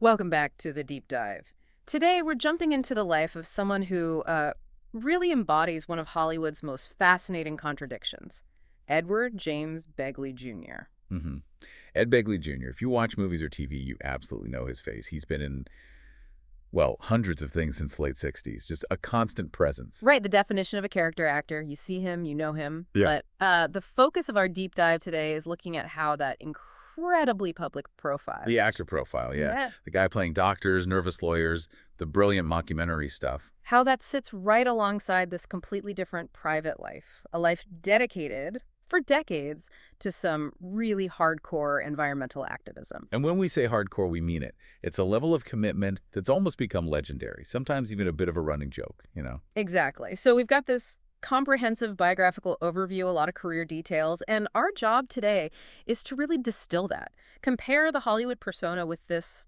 Welcome back to the deep dive. Today, we're jumping into the life of someone who really embodies one of Hollywood's most fascinating contradictions, Edward James Begley Jr. hmm Ed Begley Jr. If you watch movies or TV, you absolutely know his face. He's been in, well, hundreds of things since the late 60s. Just a constant presence. Right, the definition of a character actor. You see him, you know him. Yeah. But the focus of our deep dive today is looking at how that incredibly public profile. The actor profile, yeah. The guy playing doctors, nervous lawyers, the brilliant mockumentary stuff. How that sits right alongside this completely different private life, a life dedicated for decades to some really hardcore environmental activism. And when we say hardcore, we mean it. It's a level of commitment that's almost become legendary, sometimes even a bit of a running joke, you know? Exactly. So we've got this comprehensive biographical overview, a lot of career details, and our job today is to really distill that, compare the Hollywood persona with this,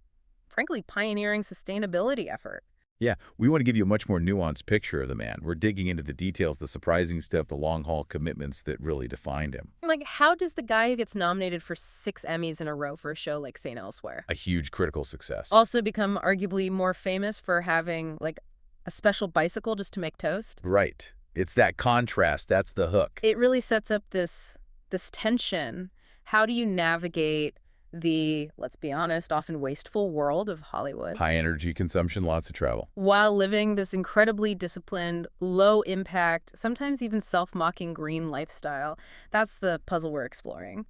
frankly, pioneering sustainability effort. Yeah, we want to give you a much more nuanced picture of the man. We're digging into the details, the surprising stuff, the long-haul commitments that really defined him. Like, how does the guy who gets nominated for 6 Emmys in a row for a show like St. Elsewhere A huge critical success. also become arguably more famous for having, like, a special bicycle just to make toast? Right. It's that contrast. That's the hook. It really sets up this tension. How do you navigate the, let's be honest, often wasteful world of Hollywood High energy consumption, lots of travel. while living this incredibly disciplined, low-impact, sometimes even self-mocking green lifestyle? That's the puzzle we're exploring.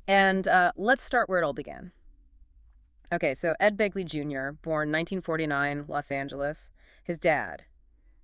And let's start where it all began. Okay, so Ed Begley Jr., born 1949, Los Angeles. His dad,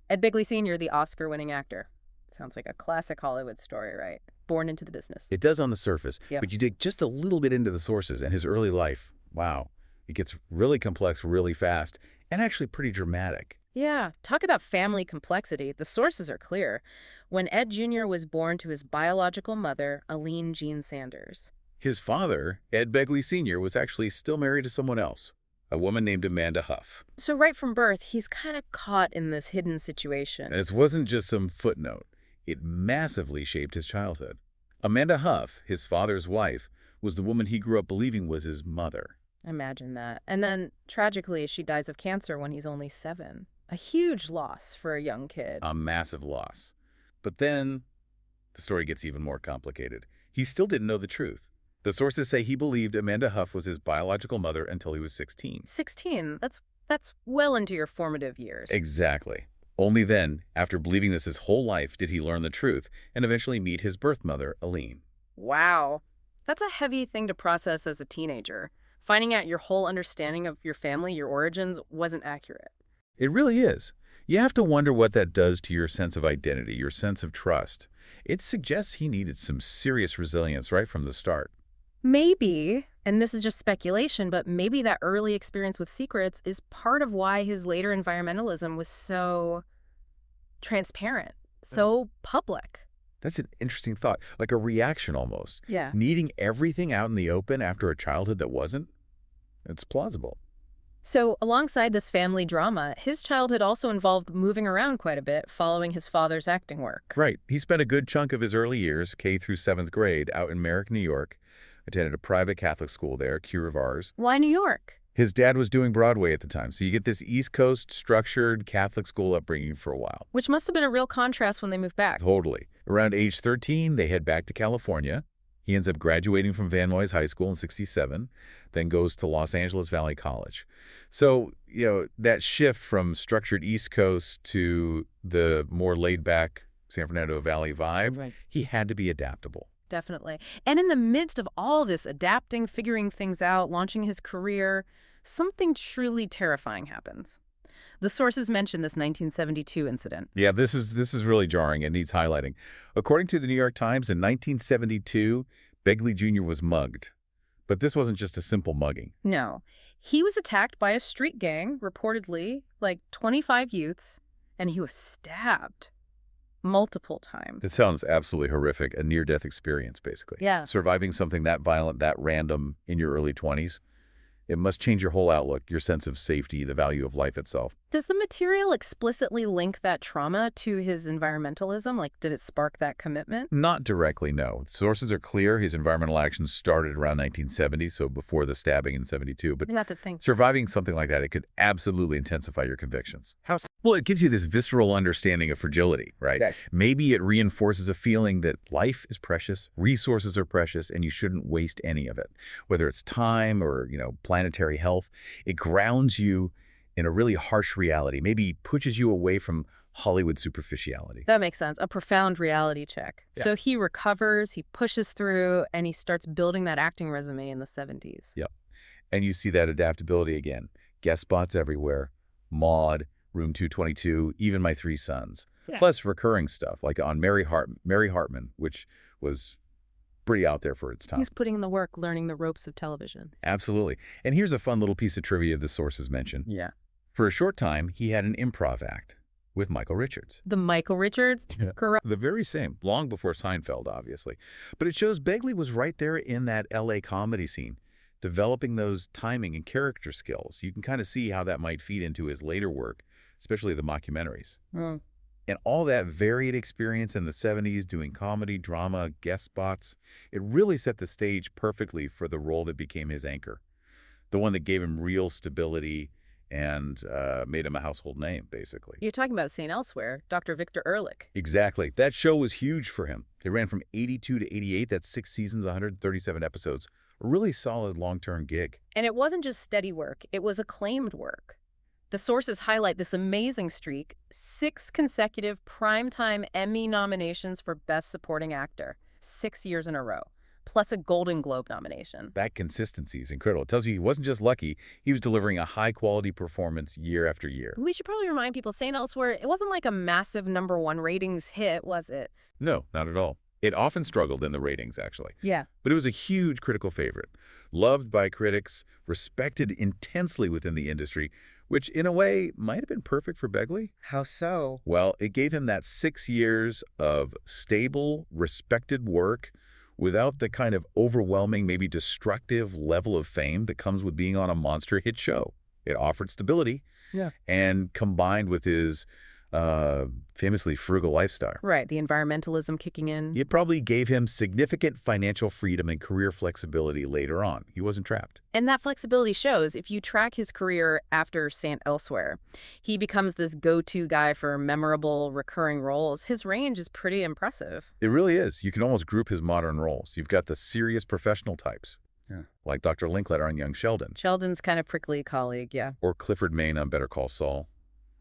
Ed Begley Sr., the Oscar-winning actor. Sounds like a classic Hollywood story, right? Born into the business. It does on the surface, Yeah. but you dig just a little bit into the sources and his early life. Wow. It gets really complex really fast and actually pretty dramatic. Yeah, talk about family complexity. The sources are clear. When Ed Jr. was born to his biological mother, Aline Jean Sanders. His father, Ed Begley Sr., was actually still married to someone else, a woman named Amanda Huff. So right from birth, he's kind of caught in this hidden situation. And this wasn't just some footnote. It massively shaped his childhood. Amanda Huff, his father's wife, was the woman he grew up believing was his mother. Imagine that. And then, tragically, she dies of cancer when he's only 7. A huge loss for a young kid. A massive loss. But then the story gets even more complicated. He still didn't know the truth. The sources say he believed Amanda Huff was his biological mother until he was 16. 16? That's well into your formative years. Exactly. Only then, after believing this his whole life, did he learn the truth and eventually meet his birth mother, Aline. Wow. That's a heavy thing to process as a teenager. Finding out your whole understanding of your family, your origins, wasn't accurate. It really is. You have to wonder what that does to your sense of identity, your sense of trust. It suggests he needed some serious resilience right from the start. Maybe, and this is just speculation, but maybe that early experience with secrets is part of why his later environmentalism was so transparent, so public. That's an interesting thought, like a reaction almost. Yeah. Needing everything out in the open after a childhood that wasn't? It's plausible. So alongside this family drama, his childhood also involved moving around quite a bit following his father's acting work. Right. He spent a good chunk of his early years, K through 7th grade, out in Merrick, New York. Attended a private Catholic school there, Cure of Ours. Why New York? His dad was doing Broadway at the time, so you get this East Coast structured Catholic school upbringing for a while. Which must have been a real contrast when they moved back. Totally. Around age 13, they head back to California. He ends up graduating from Van Nuys High School in '67, then goes to Los Angeles Valley College. So, that shift from structured East Coast to the more laid-back San Fernando Valley vibe, Right. he had to be adaptable. Definitely. And in the midst of all this adapting, figuring things out, launching his career, something truly terrifying happens. The sources mention this 1972 incident. Yeah, this is really jarring and needs highlighting. According to the New York Times, in 1972, Begley Jr. was mugged. But this wasn't just a simple mugging. No. He was attacked by a street gang, reportedly, like 25 youths, and he was stabbed multiple times. It sounds absolutely horrific, a near-death experience, basically. Yeah. Surviving something that violent, that random in your early 20s, It must change your whole outlook, your sense of safety, the value of life itself. Does the material explicitly link that trauma to his environmentalism? Like, did it spark that commitment? Not directly, no. Sources are clear. His environmental actions started around 1970, so before the stabbing in 72. But You have to think. surviving something like that, it could absolutely intensify your convictions. How so? Well, it gives you this visceral understanding of fragility, right? Yes. Maybe it reinforces a feeling that life is precious, resources are precious, and you shouldn't waste any of it. Whether it's time or, planetary health, it grounds you in a really harsh reality, maybe pushes you away from Hollywood superficiality. That makes sense. A profound reality check. Yeah. So he recovers, he pushes through, and he starts building that acting resume in the 70s. Yep. And you see that adaptability again. Guest spots everywhere. Maude, Room 222, even My Three Sons. Yeah. Plus recurring stuff like on Mary Hartman, which was pretty out there for its time. He's putting in the work, learning the ropes of television. Absolutely. And here's a fun little piece of trivia the sources mention. Yeah. For a short time, he had an improv act with Michael Richards. The Michael Richards? Yeah. Correct. The very same, long before Seinfeld, obviously. But it shows Begley was right there in that L.A. comedy scene, developing those timing and character skills. You can kind of see how that might feed into his later work, especially the mockumentaries. Mm. And all that varied experience in the 70s doing comedy, drama, guest spots, it really set the stage perfectly for the role that became his anchor, the one that gave him real stability and made him a household name, basically. You're talking about St. Elsewhere, Dr. Victor Ehrlich. Exactly. That show was huge for him. It ran from 82 to 88. That's 6 seasons, 137 episodes. A really solid long-term gig. And it wasn't just steady work, it was acclaimed work. The sources highlight this amazing streak, 6 consecutive primetime Emmy nominations for Best Supporting Actor, 6 years in a row, plus a Golden Globe nomination. That consistency is incredible. It tells you he wasn't just lucky, he was delivering a high-quality performance year after year. We should probably remind people, St. Elsewhere, it wasn't like a massive #1 ratings hit, was it? No, not at all. It often struggled in the ratings, actually. Yeah. But it was a huge critical favorite. Loved by critics, respected intensely within the industry, which in a way might have been perfect for Begley. How so? Well, it gave him that 6 years of stable, respected work without the kind of overwhelming, maybe destructive level of fame that comes with being on a monster hit show. It offered stability. Yeah. And combined with his famously frugal lifestyle. Right, the environmentalism kicking in. It probably gave him significant financial freedom and career flexibility later on. He wasn't trapped. And that flexibility shows if you track his career after St. Elsewhere. He becomes this go-to guy for memorable, recurring roles. His range is pretty impressive. It really is. You can almost group his modern roles. You've got the serious professional types, like Dr. Linkletter on Young Sheldon. Sheldon's kind of prickly colleague, yeah. Or Clifford Maine on Better Call Saul.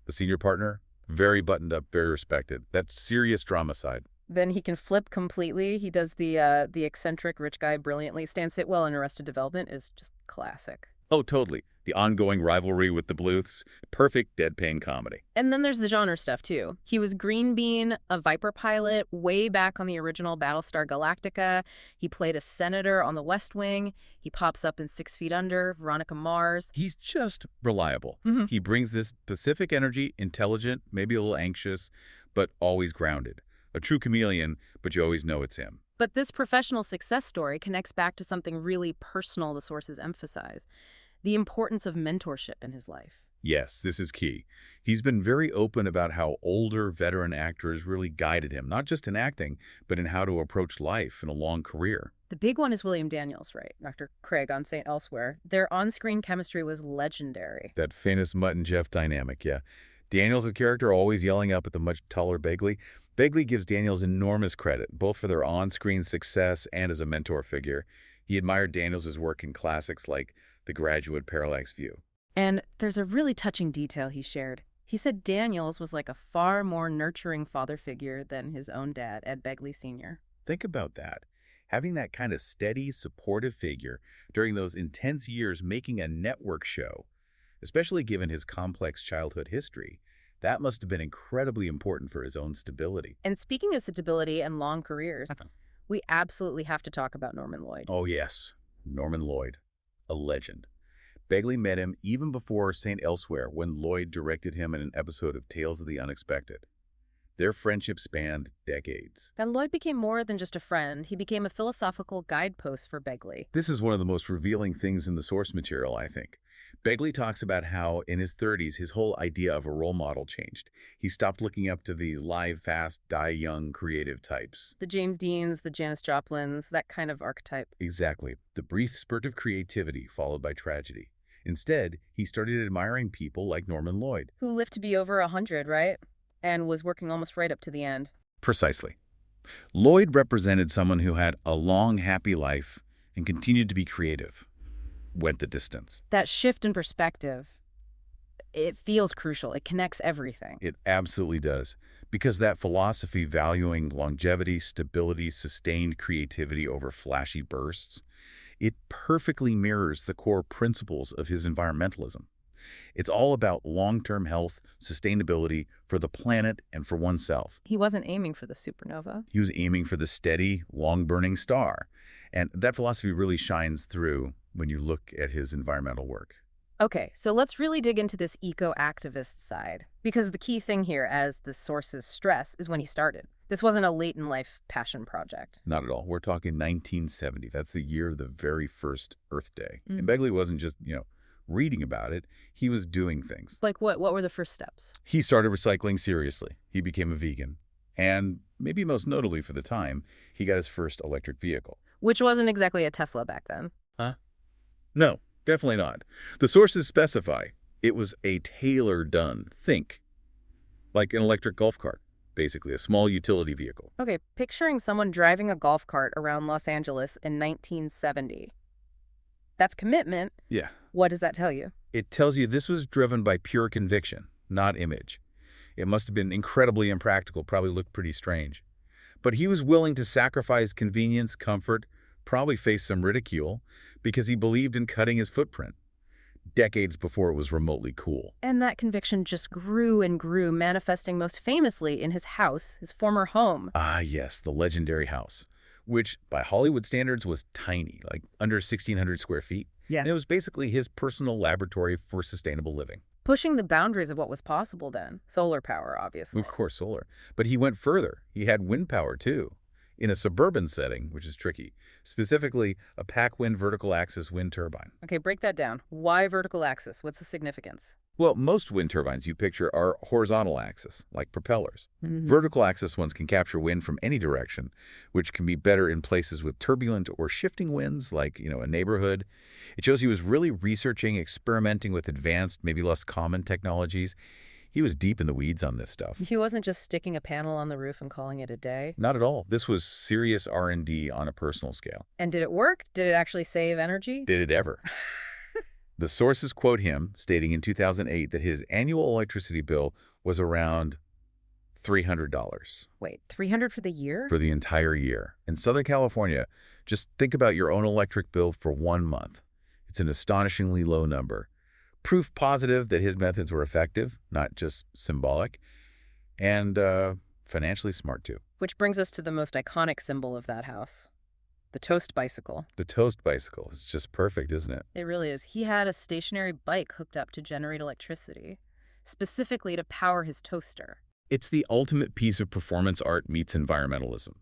The senior partner, very buttoned up, very respected. That serious drama side. Then he can flip completely. He does the eccentric rich guy brilliantly. Stan Sitwell in Arrested Development is just classic. Oh, totally. The ongoing rivalry with the Bluths. Perfect deadpan comedy. And then there's the genre stuff, too. He was Green Bean, a Viper pilot, way back on the original Battlestar Galactica. He played a senator on The West Wing. He pops up in 6 Feet Under, Veronica Mars. He's just reliable. Mhm. He brings this Pacific energy, intelligent, maybe a little anxious, but always grounded. A true chameleon, but you always know it's him. But this professional success story connects back to something really personal the sources emphasize, the importance of mentorship in his life. Yes, this is key. He's been very open about how older veteran actors really guided him, not just in acting, but in how to approach life in a long career. The big one is William Daniels, right? Dr. Craig on St. Elsewhere. Their on-screen chemistry was legendary. That famous Mutt and Jeff dynamic, yeah. Daniels' character always yelling up at the much taller Begley. Begley gives Daniels enormous credit, both for their on-screen success and as a mentor figure. He admired Daniels' work in classics like The Graduate, Parallax View. And there's a really touching detail he shared. He said Daniels was like a far more nurturing father figure than his own dad, Ed Begley Jr. Think about that. Having that kind of steady, supportive figure during those intense years making a network show, especially given his complex childhood history, that must have been incredibly important for his own stability. And speaking of stability and long careers, we absolutely have to talk about Norman Lloyd. Oh, yes. Norman Lloyd. A legend. Begley met him even before St. Elsewhere when Lloyd directed him in an episode of Tales of the Unexpected. Their friendship spanned decades. And Lloyd became more than just a friend. He became a philosophical guidepost for Begley. This is one of the most revealing things in the source material, I think. Begley talks about how, in his 30s, his whole idea of a role model changed. He stopped looking up to these live fast, die young creative types. The James Deans, the Janis Joplins, that kind of archetype. Exactly. The brief spurt of creativity followed by tragedy. Instead, he started admiring people like Norman Lloyd. Who lived to be over 100, right? And was working almost right up to the end. Precisely. Lloyd represented someone who had a long, happy life and continued to be creative. Went the distance. That shift in perspective, it feels crucial. It connects everything. It absolutely does. Because that philosophy valuing longevity, stability, sustained creativity over flashy bursts, it perfectly mirrors the core principles of his environmentalism. It's all about long-term health, sustainability for the planet and for oneself. He wasn't aiming for the supernova. He was aiming for the steady, long-burning star. And that philosophy really shines through when you look at his environmental work. Okay, so let's really dig into this eco-activist side. Because the key thing here, as the sources stress, is when he started. This wasn't a late-in-life passion project. Not at all. We're talking 1970. That's the year of the very first Earth Day. And Begley wasn't just, reading about it. He was doing things. Like what? What were the first steps? He started recycling seriously. He became a vegan. And maybe most notably for the time, he got his first electric vehicle. Which wasn't exactly a Tesla back then. Huh? No, definitely not. The sources specify it was a tailor-done think, like an electric golf cart, basically a small utility vehicle. Okay, picturing someone driving a golf cart around Los Angeles in 1970. That's commitment. Yeah. What does that tell you? It tells you this was driven by pure conviction, not image. It must have been incredibly impractical, probably looked pretty strange. But he was willing to sacrifice convenience, comfort, probably face some ridicule, because he believed in cutting his footprint, decades before it was remotely cool. And that conviction just grew and grew, manifesting most famously in his house, his former home. Ah, yes, the legendary house, which by Hollywood standards was tiny, like under 1,600 square feet. Yeah. And it was basically his personal laboratory for sustainable living. Pushing the boundaries of what was possible then. Solar power, obviously. Of course, solar. But he went further. He had wind power, too, in a suburban setting, which is tricky. Specifically, a pack-wind vertical axis wind turbine. Okay, break that down. Why vertical axis? What's the significance? Well, most wind turbines you picture are horizontal axis, like propellers. Vertical axis ones can capture wind from any direction, which can be better in places with turbulent or shifting winds, like, a neighborhood. It shows he was really researching, experimenting with advanced, maybe less common technologies. He was deep in the weeds on this stuff. He wasn't just sticking a panel on the roof and calling it a day. Not at all. This was serious R&D on a personal scale. And did it work? Did it actually save energy? Did it ever? The sources quote him, stating in 2008 that his annual electricity bill was around $300. Wait, $300 for the year? For the entire year. In Southern California, just think about your own electric bill for 1 month. It's an astonishingly low number. Proof positive that his methods were effective, not just symbolic, and financially smart, too. Which brings us to the most iconic symbol of that house. The toast bicycle. The toast bicycle is just perfect, isn't it? It really is. He had a stationary bike hooked up to generate electricity, specifically to power his toaster. It's the ultimate piece of performance art meets environmentalism.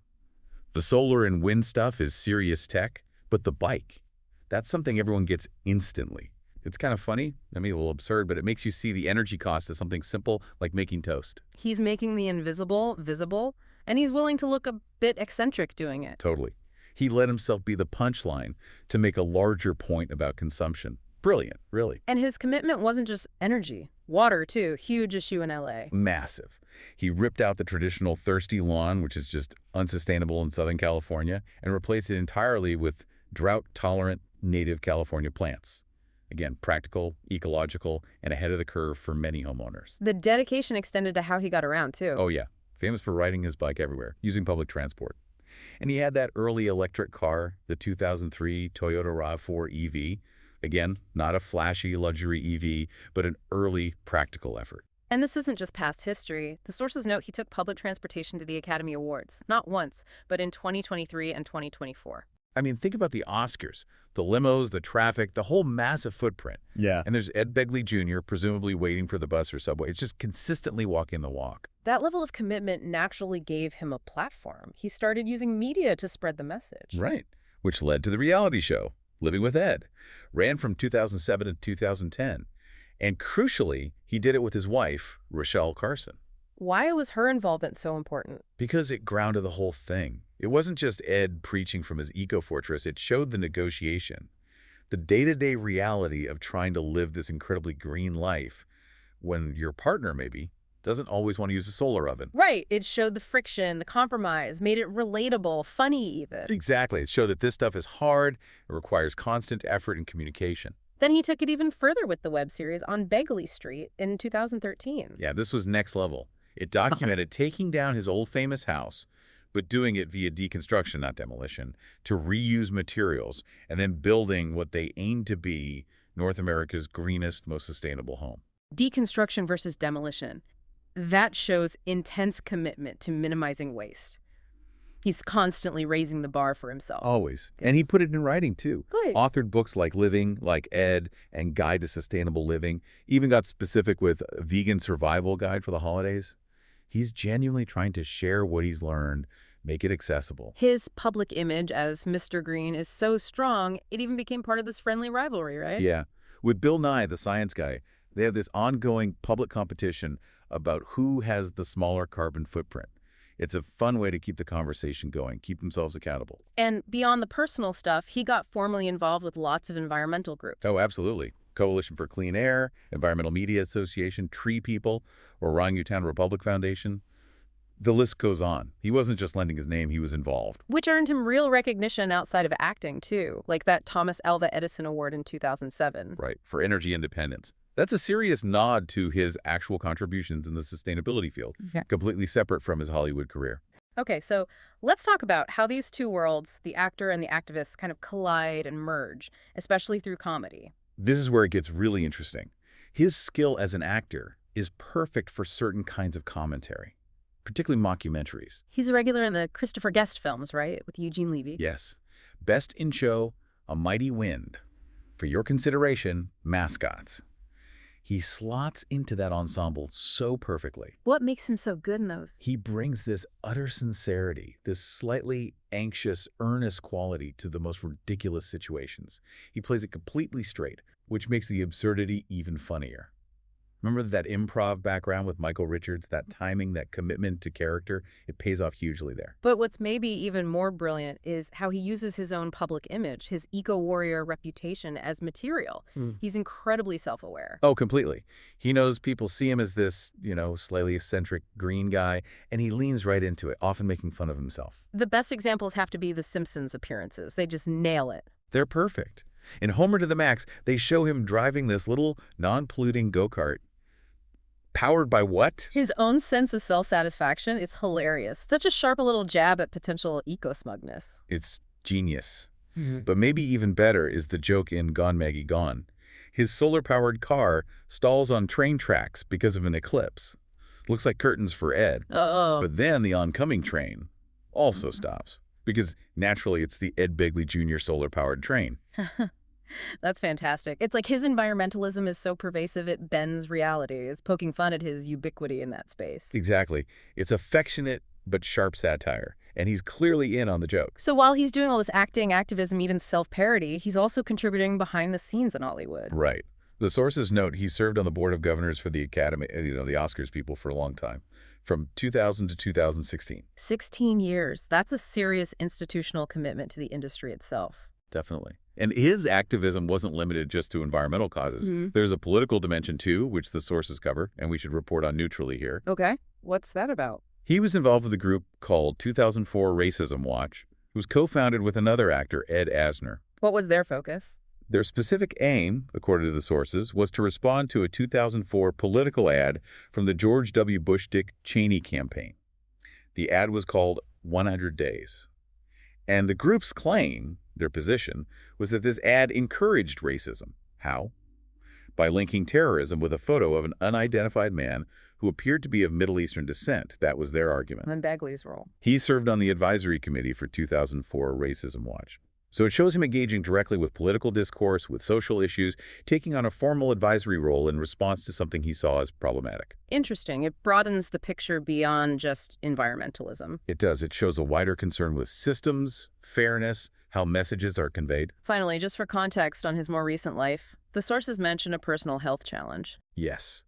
The solar and wind stuff is serious tech, but the bike, that's something everyone gets instantly. It's kind of funny, a little absurd, but it makes you see the energy cost of something simple like making toast. He's making the invisible visible, and he's willing to look a bit eccentric doing it. Totally. He let himself be the punchline to make a larger point about consumption. Brilliant, really. And his commitment wasn't just energy. Water, too. Huge issue in LA. Massive. He ripped out the traditional thirsty lawn, which is just unsustainable in Southern California, and replaced it entirely with drought-tolerant native California plants. Again, practical, ecological, and ahead of the curve for many homeowners. The dedication extended to how he got around, too. Oh, yeah. Famous for riding his bike everywhere, using public transport. And he had that early electric car, the 2003 Toyota RAV4 EV. Again, not a flashy luxury EV, but an early practical effort. And this isn't just past history. The sources note he took public transportation to the Academy Awards, not once, but in 2023 and 2024. I mean, think about the Oscars, the limos, the traffic, the whole massive footprint. Yeah. And there's Ed Begley Jr. presumably waiting for the bus or subway. It's just consistently walking the walk. That level of commitment naturally gave him a platform. He started using media to spread the message. Right. Which led to the reality show, Living with Ed. Ran from 2007 to 2010. And crucially, he did it with his wife, Rochelle Carson. Why was her involvement so important? Because it grounded the whole thing. It wasn't just Ed preaching from his eco-fortress. It showed the negotiation, the day-to-day reality of trying to live this incredibly green life when your partner, maybe, doesn't always want to use a solar oven. Right. It showed the friction, the compromise, made it relatable, funny even. Exactly. It showed that this stuff is hard. It requires constant effort and communication. Then he took it even further with the web series On Begley Street in 2013. Yeah, this was next level. It documented taking down his old famous house, but doing it via deconstruction, not demolition, to reuse materials, and then building what they aimed to be North America's greenest, most sustainable home. Deconstruction versus demolition. That shows intense commitment to minimizing waste. He's constantly raising the bar for himself. Always. And he put it in writing, too. Good. Authored books like Living, like Ed, and Guide to Sustainable Living. Even got specific with a vegan survival guide for the holidays. He's genuinely trying to share what he's learned, make it accessible. His public image as Mr. Green is so strong, it even became part of this friendly rivalry, right? Yeah. With Bill Nye, the science guy, they have this ongoing public competition about who has the smaller carbon footprint. It's a fun way to keep the conversation going, keep themselves accountable. And beyond the personal stuff, he got formally involved with lots of environmental groups. Oh, absolutely. Coalition for Clean Air, Environmental Media Association, Tree People, Orangutan Republic Foundation. The list goes on. He wasn't just lending his name, he was involved. Which earned him real recognition outside of acting, too, like that Thomas Alva Edison Award in 2007. Right, for energy independence. That's a serious nod to his actual contributions in the sustainability field, completely separate from his Hollywood career. Okay, so let's talk about how these two worlds, the actor and the activist, kind of collide and merge, especially through comedy. This is where it gets really interesting. His skill as an actor is perfect for certain kinds of commentary, particularly mockumentaries. He's a regular in the Christopher Guest films, right, with Eugene Levy? Yes. Best in Show, A Mighty Wind. For your consideration, Mascots. He slots into that ensemble so perfectly. What makes him so good in those? He brings this utter sincerity, this slightly anxious, earnest quality to the most ridiculous situations. He plays it completely straight, which makes the absurdity even funnier. Remember that improv background with Michael Richards, that timing, that commitment to character? It pays off hugely there. But what's maybe even more brilliant is how he uses his own public image, his eco-warrior reputation, as material. He's incredibly self-aware. Oh, completely. He knows people see him as this, slightly eccentric green guy, and he leans right into it, often making fun of himself. The best examples have to be the Simpsons appearances. They just nail it. They're perfect. In Homer to the Max, they show him driving this little non-polluting go-kart. Powered by what? His own sense of self-satisfaction is hilarious. Such a sharp little jab at potential eco-smugness. It's genius. But maybe even better is the joke in Gone Maggie Gone. His solar-powered car stalls on train tracks because of an eclipse. Looks like curtains for Ed. Uh-oh. But then the oncoming train also stops. Because naturally it's the Ed Begley Jr. solar-powered train. That's fantastic. It's like his environmentalism is so pervasive it bends reality. It's poking fun at his ubiquity in that space. Exactly. It's affectionate but sharp satire, and he's clearly in on the joke. So while he's doing all this acting, activism, even self-parody, he's also contributing behind the scenes in Hollywood. Right. The sources note he served on the board of governors for the Academy, the Oscars people for a long time, from 2000 to 2016. 16 years. That's a serious institutional commitment to the industry itself. Definitely. And his activism wasn't limited just to environmental causes. There's a political dimension, too, which the sources cover, and we should report on neutrally here. Okay. What's that about? He was involved with a group called 2004 Racism Watch, who was co-founded with another actor, Ed Asner. What was their focus? Their specific aim, according to the sources, was to respond to a 2004 political ad from the George W. Bush-Dick Cheney campaign. The ad was called 100 Days. And the group's claim, their position, was that this ad encouraged racism. How? By linking terrorism with a photo of an unidentified man who appeared to be of Middle Eastern descent. That was their argument. And Begley's role. He served on the advisory committee for 2004 Racism Watch. So it shows him engaging directly with political discourse, with social issues, taking on a formal advisory role in response to something he saw as problematic. Interesting. It broadens the picture beyond just environmentalism. It does. It shows a wider concern with systems, fairness, how messages are conveyed. Finally, just for context on his more recent life, the sources mention a personal health challenge. Yes.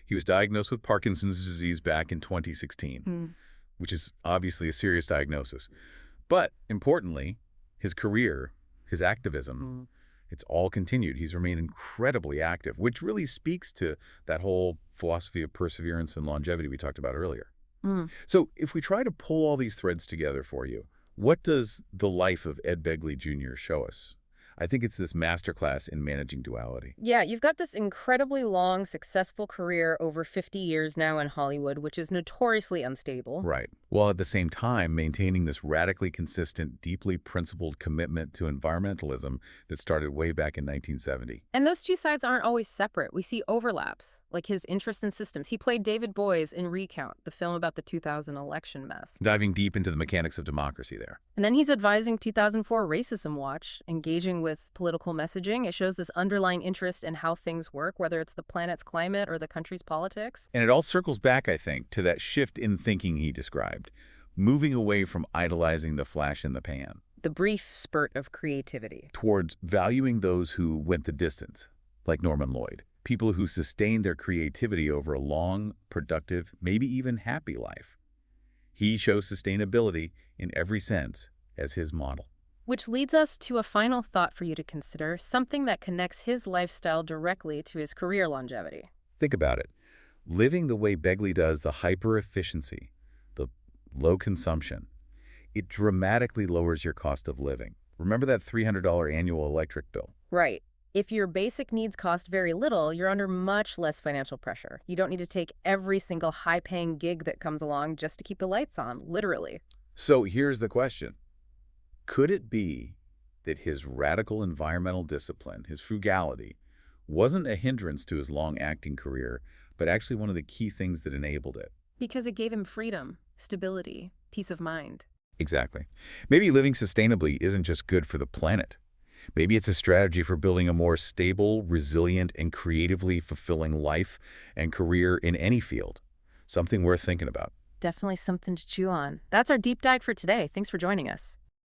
He was diagnosed with Parkinson's disease back in 2016, which is obviously a serious diagnosis. But importantly, his career, his activism, it's all continued. He's remained incredibly active, which really speaks to that whole philosophy of perseverance and longevity we talked about earlier. So if we try to pull all these threads together for you, what does the life of Ed Begley Jr. show us? I think it's this masterclass in managing duality. Yeah, you've got this incredibly long, successful career over 50 years now in Hollywood, which is notoriously unstable. Right. While at the same time maintaining this radically consistent, deeply principled commitment to environmentalism that started way back in 1970. And those two sides aren't always separate. We see overlaps, like his interest in systems. He played David Boies in Recount, the film about the 2000 election mess. Diving deep into the mechanics of democracy there. And then he's advising 2004 Racism Watch, engaging with political messaging. It shows this underlying interest in how things work, whether it's the planet's climate or the country's politics. And it all circles back, I think, to that shift in thinking he described, moving away from idolizing the flash in the pan. The brief spurt of creativity. Towards valuing those who went the distance, like Norman Lloyd. People who sustained their creativity over a long, productive, maybe even happy life. He shows sustainability in every sense as his model. Which leads us to a final thought for you to consider, something that connects his lifestyle directly to his career longevity. Think about it. Living the way Begley does, the hyper-efficiency, the low consumption, it dramatically lowers your cost of living. Remember that $300 annual electric bill? Right. If your basic needs cost very little, you're under much less financial pressure. You don't need to take every single high-paying gig that comes along just to keep the lights on, literally. So here's the question. Could it be that his radical environmental discipline, his frugality, wasn't a hindrance to his long-acting career, but actually one of the key things that enabled it? Because it gave him freedom, stability, peace of mind. Exactly. Maybe living sustainably isn't just good for the planet. Maybe it's a strategy for building a more stable, resilient, and creatively fulfilling life and career in any field. Something worth thinking about. Definitely something to chew on. That's our deep dive for today. Thanks for joining us.